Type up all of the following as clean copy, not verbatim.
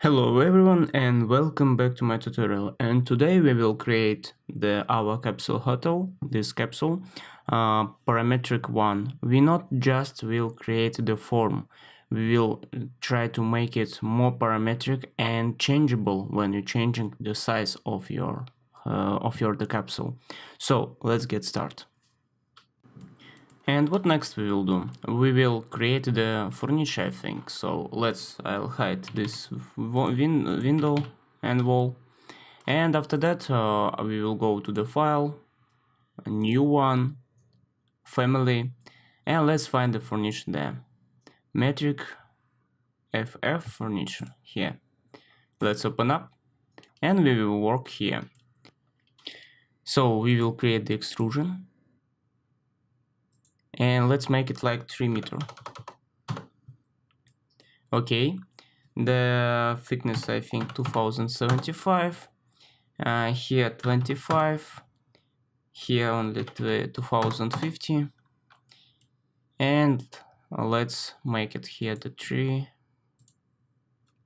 Hello everyone and welcome back to my tutorial, and today we will create our capsule hotel, this capsule, parametric one. We not just will create the form, we will try to make it more parametric and changeable when you're changing the size of the capsule. So let's get started. And what next we will do? We will create the furniture, I think. So I'll hide this window and wall. And after that, we will go to the file, a new one, family, and let's find the furniture there. Metric FF furniture here. Let's open up and we will work here. So we will create the extrusion. And let's make it like 3 meter. Okay, the thickness I think 2075, here 25, here only 2050, and let's make it here the 3.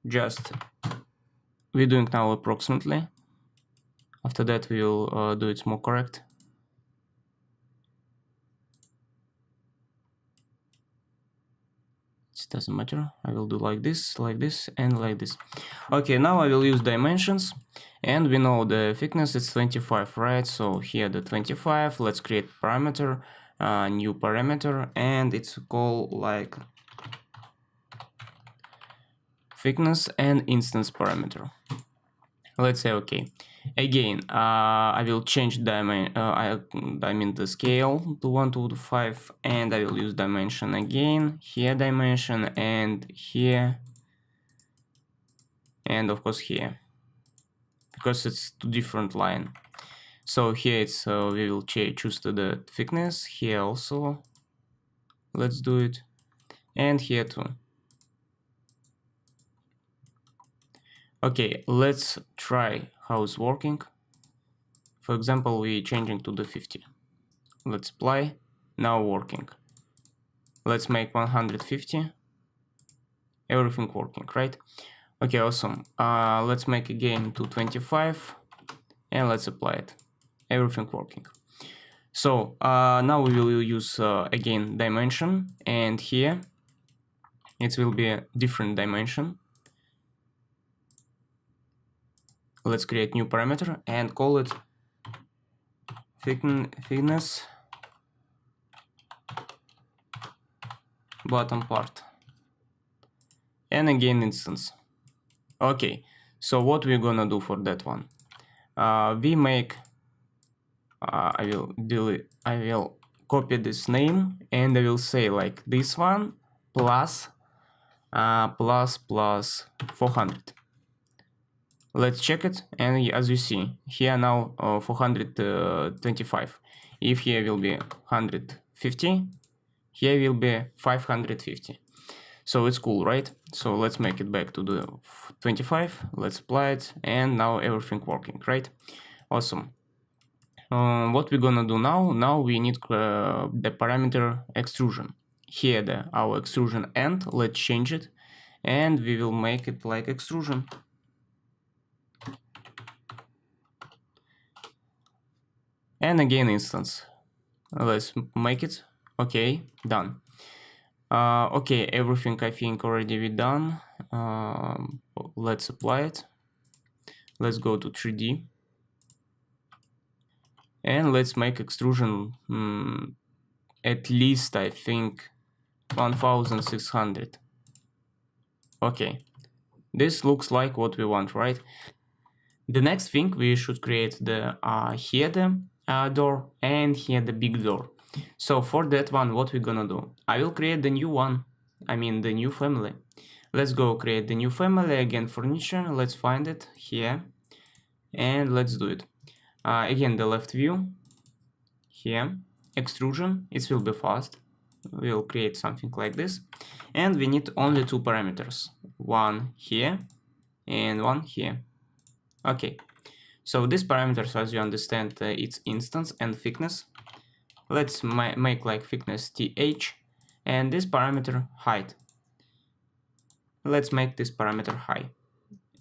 Just we're doing now approximately. After that we will do it more correct. It doesn't matter. I will do like this, and like this. Okay, now I will use dimensions, and we know the thickness is 25, right? So here the 25. Let's create parameter, new parameter, and it's called like thickness and instance parameter. Let's say okay. Again, I will change the scale to 1 to 5, and I will use dimension again. Here dimension, and here, and of course here, because it's two different line. So here it's we will choose the thickness. Here also, let's do it, and here too. Okay, let's try how it's working. For example, we changing to the 50. Let's apply. Now working. Let's make 150. Everything working, right? Okay, awesome. Let's make again to 25, and let's apply it. Everything working. So now we will use again dimension, and here it will be a different dimension. Let's create new parameter and call it thickness bottom part, and again instance. Okay, so what we're gonna do for that one? We make I will copy this name, and I will say like this one plus 400. Let's check it, and as you see here now 425. If here will be 150, here will be 550. So it's cool, right? So let's make it back to the 25. Let's apply it, and now everything working, right? Awesome. What we're gonna do now? Now we need the parameter extrusion. Here our extrusion end. Let's change it, and we will make it like extrusion. And again instance. Let's make it. Okay, done. Okay, everything I think already we done. Let's apply it. Let's go to 3D, and let's make extrusion at least I think 1600. Okay, this looks like what we want, right? The next thing, we should create the here the door, and here the big door. So for that one, what we're gonna do? I will create the new one, I mean the new family. Let's go create the new family, again furniture. Let's find it here, and let's do it. Again the left view, here extrusion. It will be fast. We'll create something like this, and we need only 2 parameters, one here and one here. Okay, so these parameters, as you understand, it's instance and thickness. Let's make like thickness th, and this parameter height. Let's make this parameter high.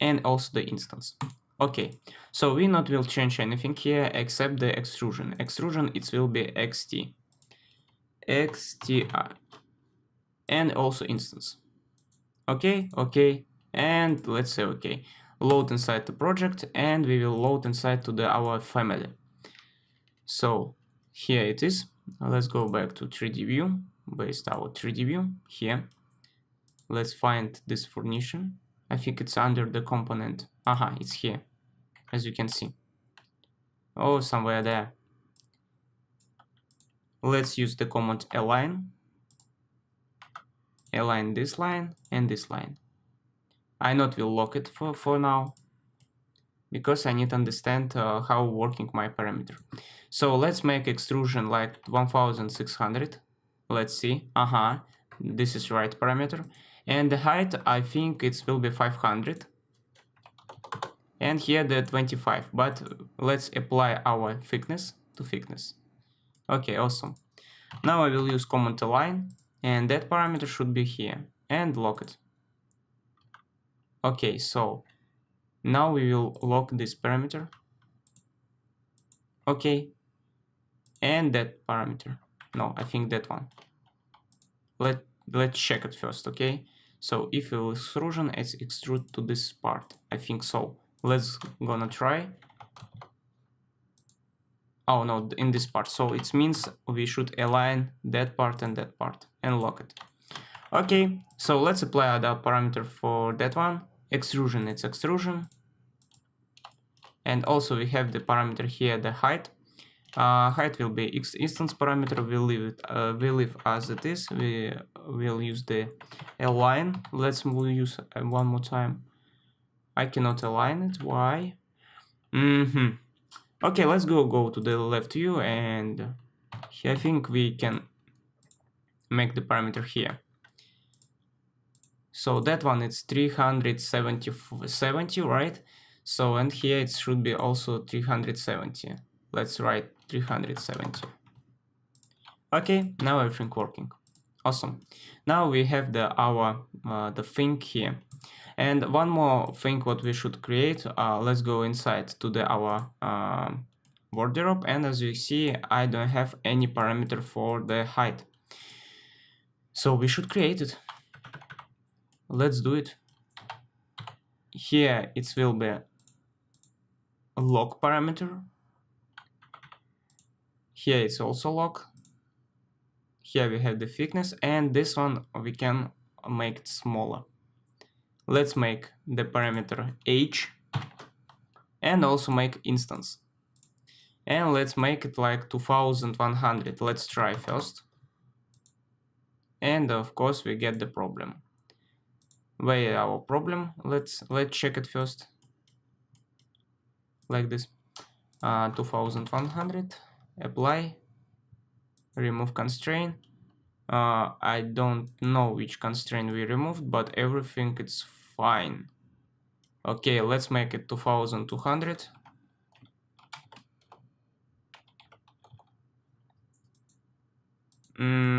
and also the instance. Okay, so we not will change anything here except the extrusion. Extrusion, it will be XTI, and also instance. Okay, okay, and let's say okay. Load inside the project, and we will load inside to our family. So here it is. Let's go back to 3D view, based our 3D view here. Let's find this furniture. I think it's under the component. Aha, it's here, as you can see. Oh, somewhere there. Let's use the command align. Align this line and this line. I not will lock it for now, because I need to understand how working my parameter. So let's make extrusion like 1600. Let's see. Aha, this is right parameter. And the height, I think it will be 500. And here the 25. But let's apply our thickness to thickness. Okay, awesome. Now I will use command align, and that parameter should be here, and lock it. Okay, so now we will lock this parameter. Okay, and that parameter. No, I think that one. Let's check it first. Okay, so if it will extrusion, it's extrude to this part. I think so. Let's gonna try. Oh no, in this part. So it means we should align that part and lock it. Okay, so let's apply the parameter for that one. Extrusion, it's extrusion. And also we have the parameter here, the height. Height will be instance parameter. We leave as it is. We will use the align. Let's use one more time. I cannot align it. Why? Okay, let's go to the left view, and I think we can make the parameter here. So that one is 370, right? So, and here it should be also 370. Let's write 370. Okay, now everything working. Awesome. Now we have the thing here. And one more thing what we should create. Let's go inside to our wardrobe, and as you see, I don't have any parameter for the height. So we should create it. Let's do it. Here it will be a lock parameter. Here it's also lock. Here we have the thickness, and this one we can make it smaller. Let's make the parameter h, and also make instance. And let's make it like 2100. Let's try first. And of course we get the problem. Where is our problem? Let's check it first. Like this. 2100. Apply. Remove constraint. I don't know which constraint we removed, but everything is fine. Okay, let's make it 2200.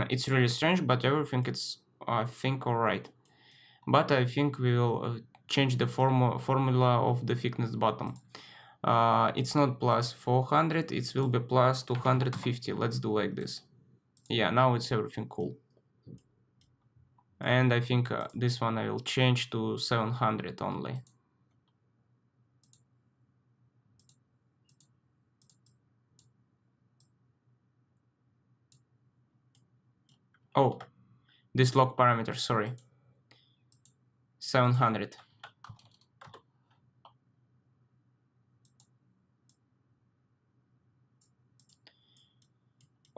It's really strange, but everything is, I think, alright. But I think we will change the formula of the thickness bottom. It's not plus 400, it will be plus 250. Let's do like this. Yeah, now it's everything cool. And I think this one I will change to 700 only. Oh, this lock parameter, sorry. 700.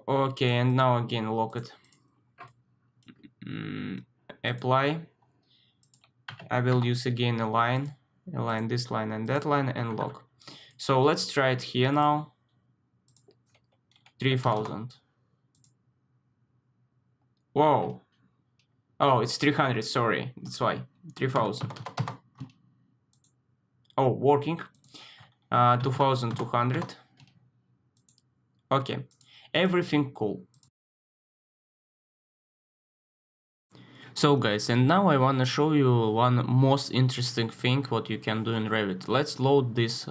Okay, and now again lock it. Apply. I will use again align this line and that line, and lock. So let's try it here now. 3000. Whoa. Oh, it's 300, sorry. That's why. 3000. Oh, working. 2200. Okay. Everything cool. So guys, and now I want to show you one most interesting thing what you can do in Revit. Let's load this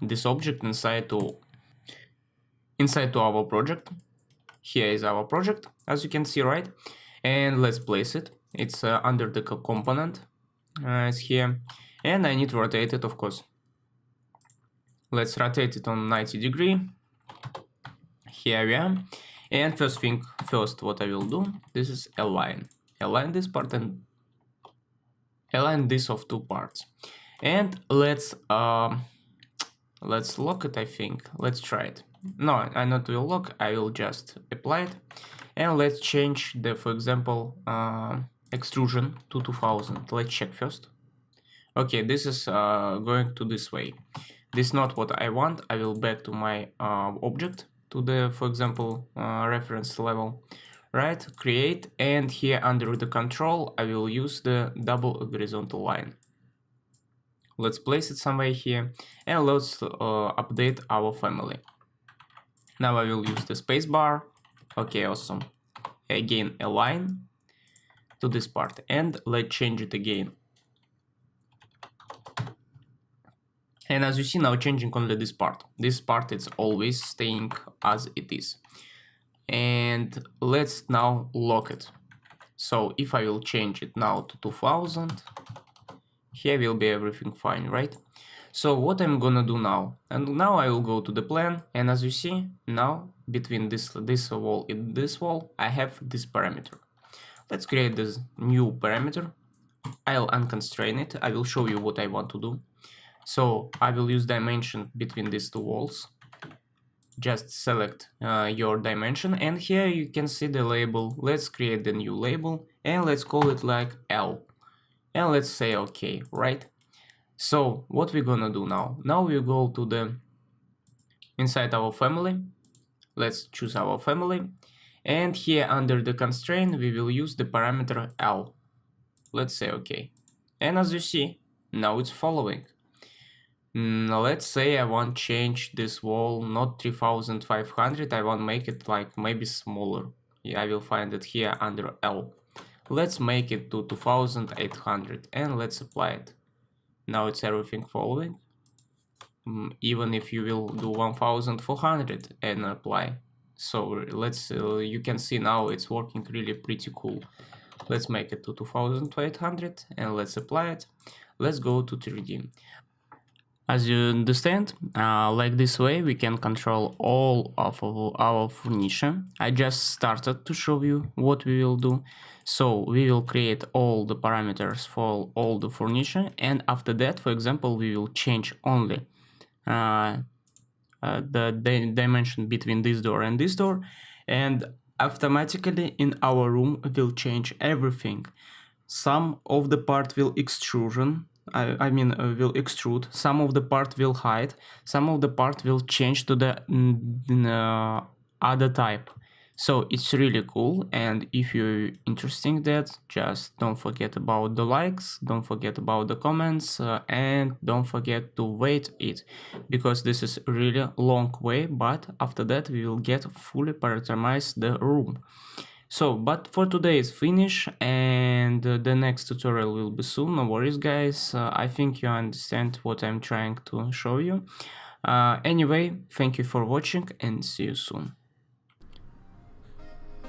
this object inside to our project. Here is our project, as you can see, right? And let's place it. It's under the component. It's here, and I need to rotate it, of course. Let's rotate it on 90 degree. Here we are. And first what I will do, this is align this part and align this of two parts. And let's lock it. I think let's try it. No, I not will lock, I will just apply it. And let's change the, for example, extrusion to 2000. Let's check first. Okay, this is going to this way. This is not what I want. I will back to my object, to the, for example, reference level, right? Create, and here under the control I will use the double horizontal line. Let's place it somewhere here, and let's update our family. Now I will use the space bar. Okay, awesome. Again, align to this part, and let's change it again. And as you see now, changing only this part. This part is always staying as it is. And let's now lock it. So if I will change it now to 2000, here will be everything fine, right? So what I'm gonna do now, and now I will go to the plan, and as you see now between this wall and this wall I have this parameter. Let's create this new parameter. I'll unconstrain it. I will show you what I want to do. So I will use dimension between these two walls. Just select your dimension, and here you can see the label. Let's create the new label, and let's call it like L, and let's say okay, right? So what we're gonna do now? Now we go to the inside our family. Let's choose our family, and here under the constraint we will use the parameter L. Let's say okay, and as you see now it's following. Let's say I want to change this wall not 3500, I want to make it like maybe smaller. Yeah, I will find it here under L. Let's make it to 2800, and let's apply it. Now it's everything following. Even if you will do 1400 and apply. So let's you can see now it's working really pretty cool. Let's make it to 2800 and let's apply it. Let's go to 3D. As you understand, like this way we can control all of our furniture. I just started to show you what we will do. So we will create all the parameters for all the furniture, and after that, for example, we will change only the dimension between this door and this door, and automatically in our room will change everything. Some of the part will extrusion. Will extrude, some of the part will hide, some of the part will change to the other type. So it's really cool, and if you're interested in that, just don't forget about the likes, don't forget about the comments, and don't forget to wait it, because this is a really long way, but after that we will get fully parameterize the room. So, but for today it's finished, and the next tutorial will be soon. No worries, guys. I think you understand what I'm trying to show you. Anyway, thank you for watching, and see you soon.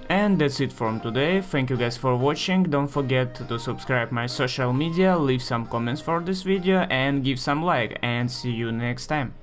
And that's it from today. Thank you guys for watching. Don't forget to subscribe my social media, leave some comments for this video, and give some like, and see you next time.